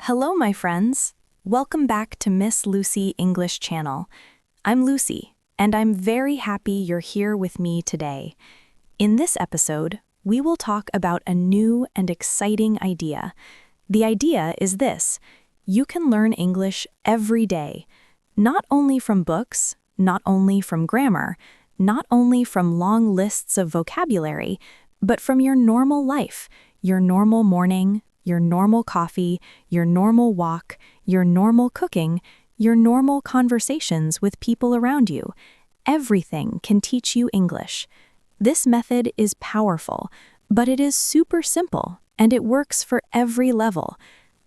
Hello, my friends. Welcome back to Miss Lucy English Channel. I'm Lucy, and I'm very happy you're here with me today. In this episode, we will talk about a new and exciting idea. The idea is this: you can learn English every day, not only from books, not only from grammar, not only from long lists of vocabulary, but from your normal life, your normal morning, your normal coffee, your normal walk, your normal cooking, your normal conversations with people around you. Everything can teach you English. This method is powerful, but it is super simple, and it works for every level.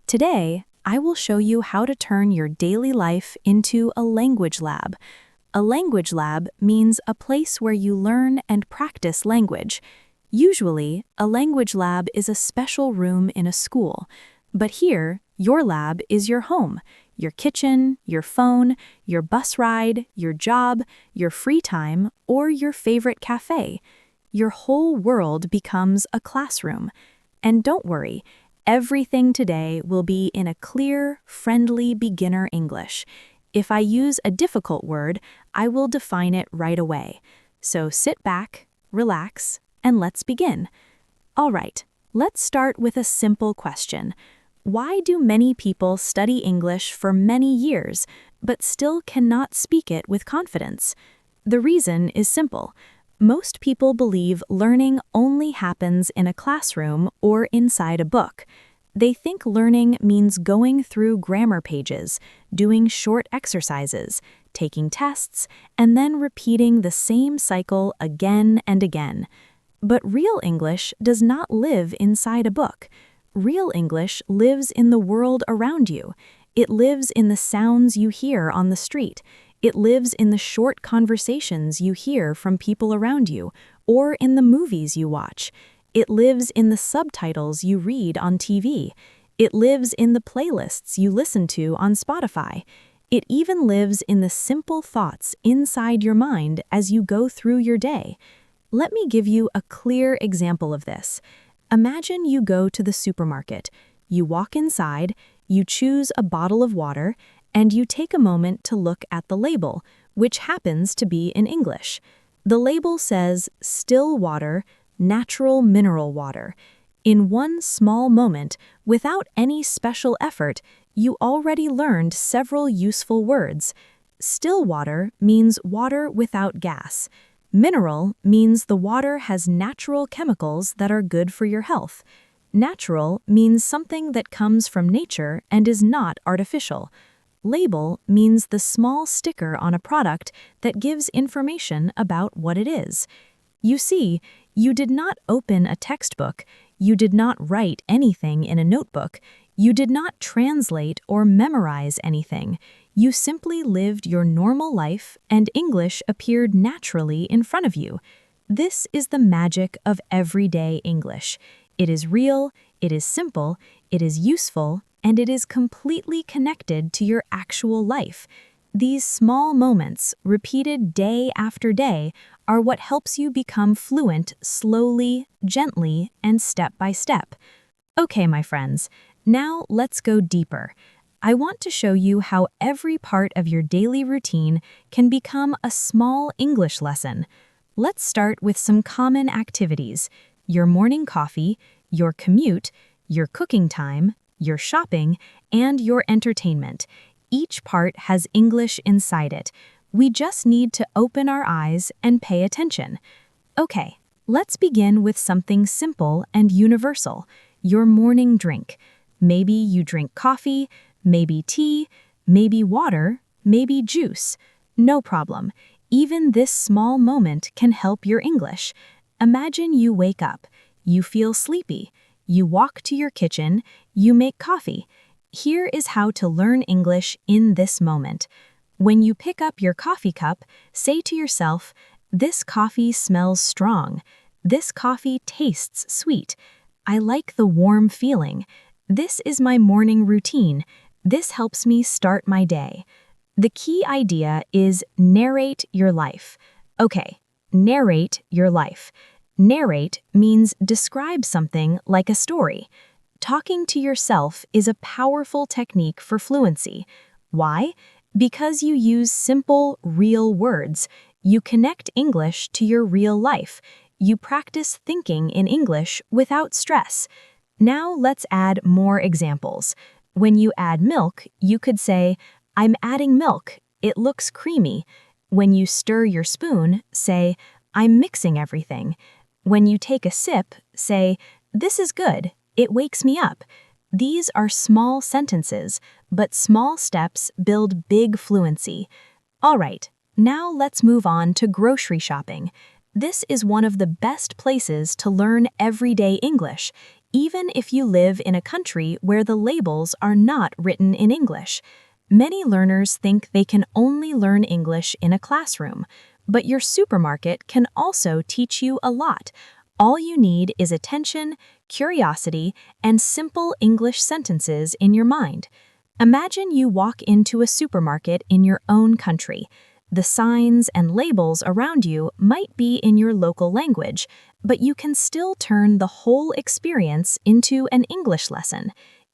Today, I will show you how to turn your daily life into a language lab. A language lab means a place where you learn and practice language. Usually, a language lab is a special room in a school, but here, your lab is your home, your kitchen, your phone, your bus ride, your job, your free time, or your favorite cafe. Your whole world becomes a classroom. And don't worry, everything today will be in a clear, friendly beginner English. If I use a difficult word, I will define it right away. So sit back, relax, and let's begin. All right, let's start with a simple question. Why do many people study English for many years, but still cannot speak it with confidence? The reason is simple. Most people believe learning only happens in a classroom or inside a book. They think learning means going through grammar pages, doing short exercises, taking tests, and then repeating the same cycle again and again. But real English does not live inside a book. Real English lives in the world around you. It lives in the sounds you hear on the street. It lives in the short conversations you hear from people around you, or in the movies you watch. It lives in the subtitles you read on TV. It lives in the playlists you listen to on Spotify. It even lives in the simple thoughts inside your mind as you go through your day. Let me give you a clear example of this. Imagine you go to the supermarket. You walk inside, you choose a bottle of water, and you take a moment to look at the label, which happens to be in English. The label says, "Still water, natural mineral water." In one small moment, without any special effort, you already learned several useful words. Still water means water without gas. Mineral means the water has natural chemicals that are good for your health. Natural means something that comes from nature and is not artificial. Label means the small sticker on a product that gives information about what it is. You see, you did not open a textbook, you did not write anything in a notebook, you did not translate or memorize anything. You simply lived your normal life and English appeared naturally in front of you. This is the magic of everyday English. It is real, it is simple, it is useful, and it is completely connected to your actual life. These small moments, repeated day after day, are what helps you become fluent slowly, gently, and step by step. Okay, my friends, now let's go deeper. I want to show you how every part of your daily routine can become a small English lesson. Let's start with some common activities: your morning coffee, your commute, your cooking time, your shopping, and your entertainment. Each part has English inside it. We just need to open our eyes and pay attention. Okay, let's begin with something simple and universal: your morning drink. Maybe you drink coffee, maybe tea, maybe water, maybe juice. No problem. Even this small moment can help your English. Imagine you wake up, you feel sleepy, you walk to your kitchen, you make coffee. Here is how to learn English in this moment. When you pick up your coffee cup, say to yourself, "This coffee smells strong. This coffee tastes sweet. I like the warm feeling. This is my morning routine. This helps me start my day." The key idea is narrate your life. Okay, narrate your life. Narrate means describe something like a story. Talking to yourself is a powerful technique for fluency. Why? Because you use simple, real words. You connect English to your real life. You practice thinking in English without stress. Now let's add more examples. When you add milk, you could say, "I'm adding milk. It looks creamy." When you stir your spoon, say, "I'm mixing everything." When you take a sip, say, "This is good. It wakes me up." These are small sentences, but small steps build big fluency. All right, now let's move on to grocery shopping. This is one of the best places to learn everyday English, even if you live in a country where the labels are not written in English. Many learners think they can only learn English in a classroom, but your supermarket can also teach you a lot. All you need is attention, curiosity, and simple English sentences in your mind. Imagine you walk into a supermarket in your own country. The signs and labels around you might be in your local language, but you can still turn the whole experience into an English lesson.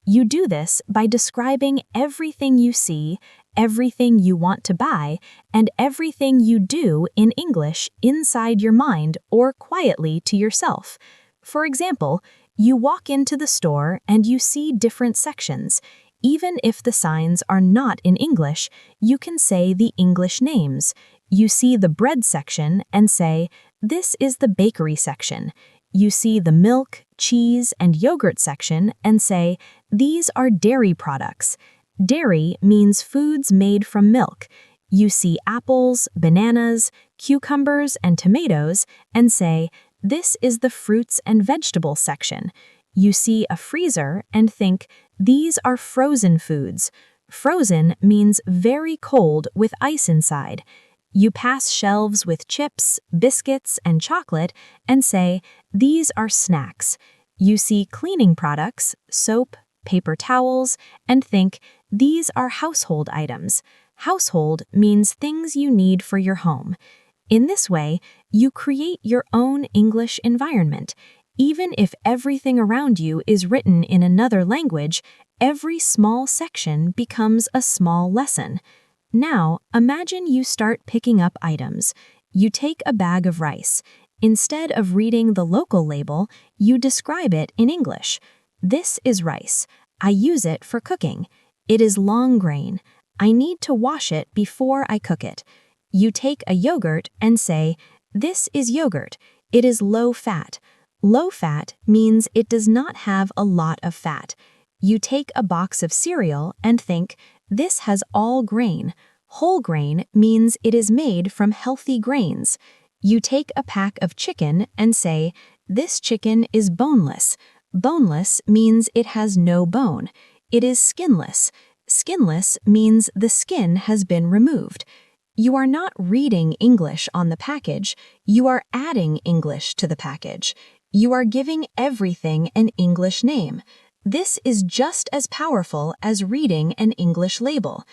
You do this by describing everything you see, everything you want to buy, and everything you do in English inside your mind or quietly to yourself. For example, you walk into the store and you see different sections. Even if the signs are not in English, you can say the English names. You see the bread section and say, "This is the bakery section." You see the milk, cheese, and yogurt section and say, "These are dairy products." Dairy means foods made from milk. You see apples, bananas, cucumbers, and tomatoes and say, "This is the fruits and vegetables section." You see a freezer and think, "These are frozen foods." Frozen means very cold with ice inside. You pass shelves with chips, biscuits, and chocolate and say, "These are snacks." You see cleaning products, soap, paper towels, and think, "These are household items." Household means things you need for your home. In this way, you create your own English environment. Even if everything around you is written in another language, every small section becomes a small lesson. Now, imagine you start picking up items. You take a bag of rice. Instead of reading the local label, you describe it in English. "This is rice. I use it for cooking. It is long grain. I need to wash it before I cook it." You take a yogurt and say, "This is yogurt. It is low fat." Low fat means it does not have a lot of fat. You take a box of cereal and think, "This has all grain." Whole grain means it is made from healthy grains. You take a pack of chicken and say, "This chicken is boneless." Boneless means it has no bone. It is skinless. Skinless means the skin has been removed. You are not reading English on the package, you are adding English to the package. You are giving everything an English name. This is just as powerful as reading an English label.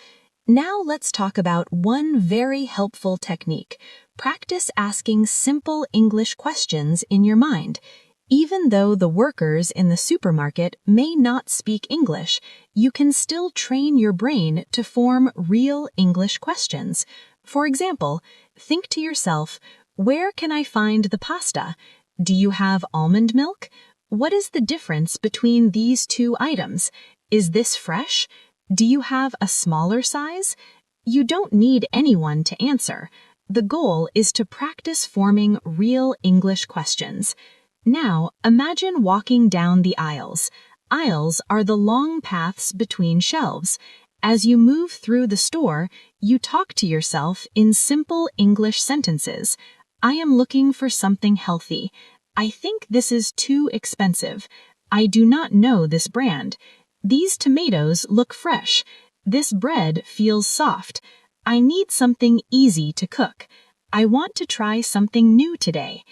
Now let's talk about one very helpful technique. Practice asking simple English questions in your mind. Even though the workers in the supermarket may not speak English, you can still train your brain to form real English questions. For example, think to yourself, "Where can I find the pasta? Do you have almond milk? What is the difference between these two items? Is this fresh? Do you have a smaller size?" You don't need anyone to answer. The goal is to practice forming real English questions. Now, imagine walking down the aisles. Aisles are the long paths between shelves. As you move through the store, you talk to yourself in simple English sentences. "I am looking for something healthy. I think this is too expensive. I do not know this brand. These tomatoes look fresh. This bread feels soft. I need something easy to cook. I want to try something new today."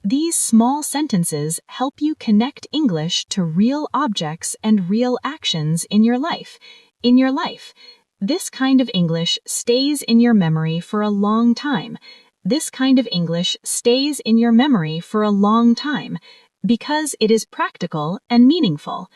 These small sentences help you connect English to real objects and real actions in your life. This kind of English stays in your memory for a long time. This kind of English stays in your memory for a long time because it is practical and meaningful.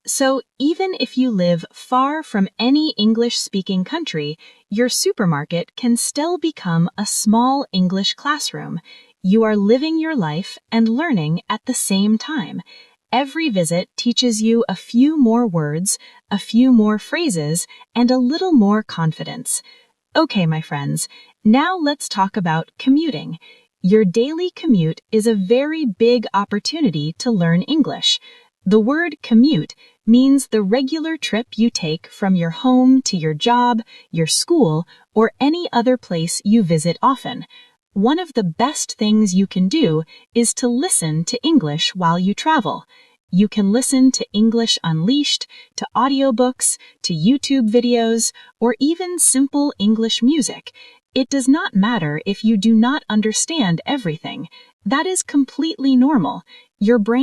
So even if you live far from any English-speaking country, your supermarket can still become a small English classroom. You are living your life and learning at the same time. Every visit teaches you a few more words, a few more phrases, and a little more confidence. Okay, my friends, now let's talk about commuting. Your daily commute is a very big opportunity to learn English. The word commute means the regular trip you take from your home to your job, your school, or any other place you visit often. One of the best things you can do is to listen to English while you travel. You can listen to English Unleashed, to audiobooks, to YouTube videos, or even simple English music. It does not matter if you do not understand everything. That is completely normal. Your brain